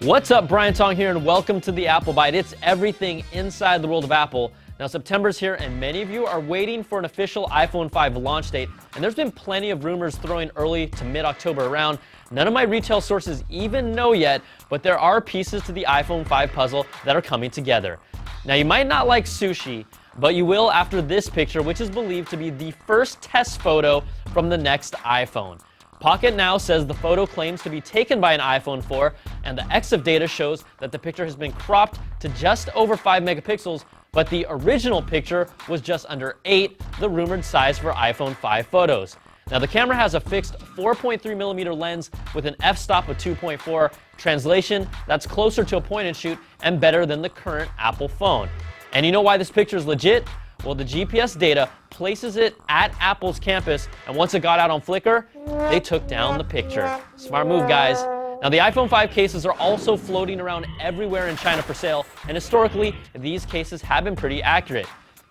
What's up, Brian Tong here, and welcome to the Apple Byte. It's everything inside the world of Apple. Now, September's here, and many of you are waiting for an official iPhone 5 launch date, and there's been plenty of rumors throwing early to mid-October around. None of my retail sources even know yet, but there are pieces to the iPhone 5 puzzle that are coming together. Now, you might not like sushi, but you will after this picture, which is believed to be the first test photo from the next iPhone. Pocket Now says the photo claims to be taken by an iPhone 4, and the EXIF data shows that the picture has been cropped to just over 5 megapixels, but the original picture was just under 8, the rumored size for iPhone 5 photos. Now, the camera has a fixed 4.3mm lens with an f-stop of 2.4. Translation, that's closer to a point-and-shoot and better than the current Apple phone. And you know why this picture is legit? Well, the GPS data places it at Apple's campus, and once it got out on Flickr, they took down the picture. Smart move, guys. Now, the iPhone 5 cases are also floating around everywhere in China for sale, and historically, these cases have been pretty accurate.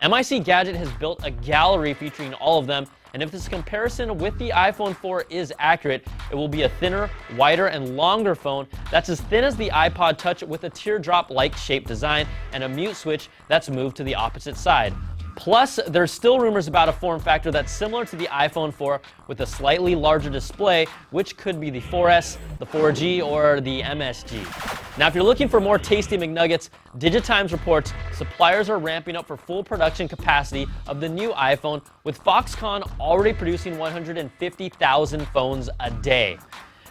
MIC Gadget has built a gallery featuring all of them, and if this comparison with the iPhone 4 is accurate, it will be a thinner, wider, and longer phone that's as thin as the iPod Touch with a teardrop-like shaped design and a mute switch that's moved to the opposite side. Plus, there's still rumors about a form factor that's similar to the iPhone 4 with a slightly larger display, which could be the 4S, the 4G, or the MSG. Now, if you're looking for more tasty McNuggets, Digitimes reports suppliers are ramping up for full production capacity of the new iPhone, with Foxconn already producing 150,000 phones a day.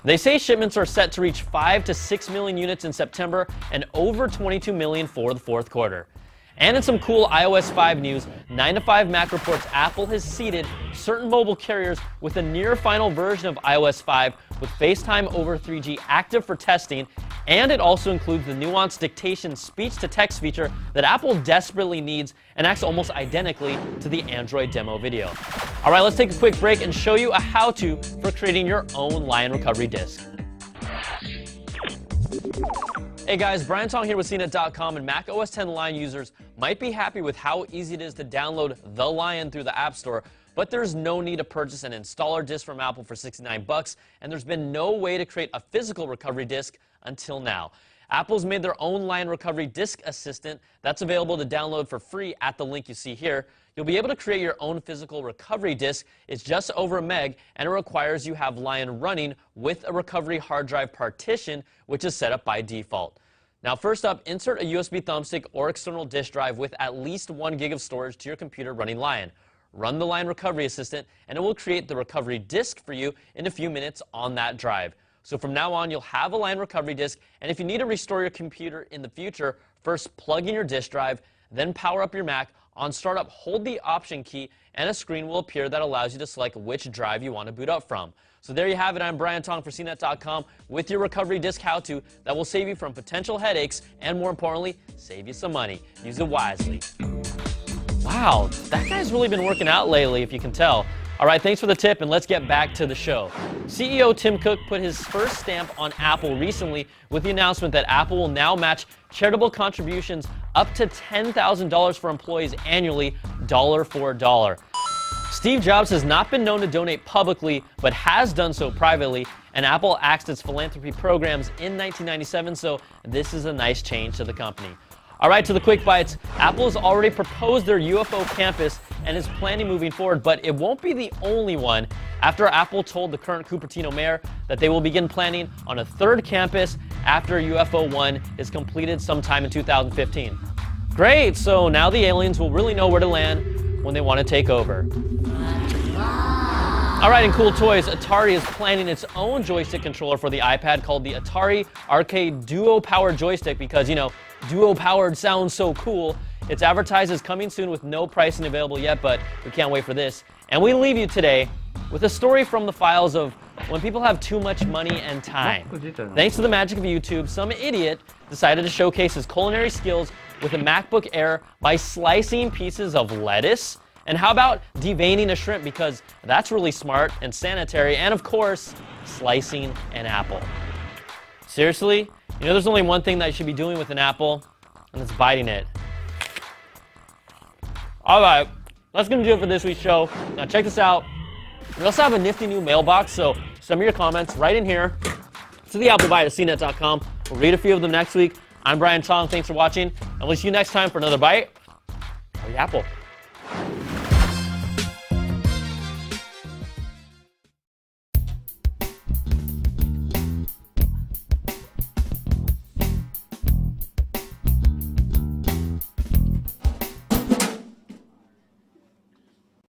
They say shipments are set to reach 5 to 6 million units in September and over 22 million for the fourth quarter. And in some cool iOS 5 news, 9to5Mac reports Apple has seeded certain mobile carriers with a near-final version of iOS 5 with FaceTime over 3G active for testing, and it also includes the nuanced dictation speech-to-text feature that Apple desperately needs and acts almost identically to the Android demo video. All right, let's take a quick break and show you a how-to for creating your own Lion recovery disk. Hey guys, Brian Tong here with CNET.com, and Mac OS X Lion users might be happy with how easy it is to download the Lion through the App Store, but there's no need to purchase an installer disk from Apple for $69, and there's been no way to create a physical recovery disk until now. Apple's made their own Lion Recovery Disk Assistant that's available to download for free at the link you see here. You'll be able to create your own physical recovery disk. It's just over a meg, and it requires you have Lion running with a recovery hard drive partition, which is set up by default. Now, first up, insert a USB thumbstick or external disk drive with at least 1 gig of storage to your computer running Lion. Run the Lion Recovery Assistant, and it will create the recovery disk for you in a few minutes on that drive. So from now on, you'll have a Lion recovery disk, and if you need to restore your computer in the future, first plug in your disk drive, then power up your Mac. On startup, hold the Option key, and a screen will appear that allows you to select which drive you want to boot up from. So there you have it. I'm Brian Tong for CNET.com with your recovery disk how-to that will save you from potential headaches and, more importantly, save you some money. Use it wisely. Wow, that guy's really been working out lately, if you can tell. All right, thanks for the tip, and let's get back to the show. CEO Tim Cook put his first stamp on Apple recently with the announcement that Apple will now match charitable contributions up to $10,000 for employees annually, dollar for dollar. Steve Jobs has not been known to donate publicly, but has done so privately, and Apple axed its philanthropy programs in 1997, so this is a nice change to the company. All right, to the quick bites. Apple has already proposed their UFO campus and is planning moving forward, but it won't be the only one after Apple told the current Cupertino mayor that they will begin planning on a third campus after UFO 1 is completed sometime in 2015. Great, so now the aliens will really know where to land when they want to take over. All right, in cool toys, Atari is planning its own joystick controller for the iPad called the Atari Arcade Duo Power Joystick because, you know, duo powered sounds so cool. It's advertised as coming soon with no pricing available yet, but we can't wait for this. And we leave you today with a story from the files of when people have too much money and time. Thanks to the magic of YouTube, some idiot decided to showcase his culinary skills with a MacBook Air by slicing pieces of lettuce. And how about deveining a shrimp, because that's really smart and sanitary, and of course, slicing an apple. Seriously? You know there's only one thing that you should be doing with an apple, and it's biting it. All right, that's going to do it for this week's show. Now check this out. We also have a nifty new mailbox, so send me your comments right in here to the Apple Byte at CNET.com. We'll read a few of them next week. I'm Brian Tong. Thanks for watching, and we'll see you next time for another Byte of the Apple.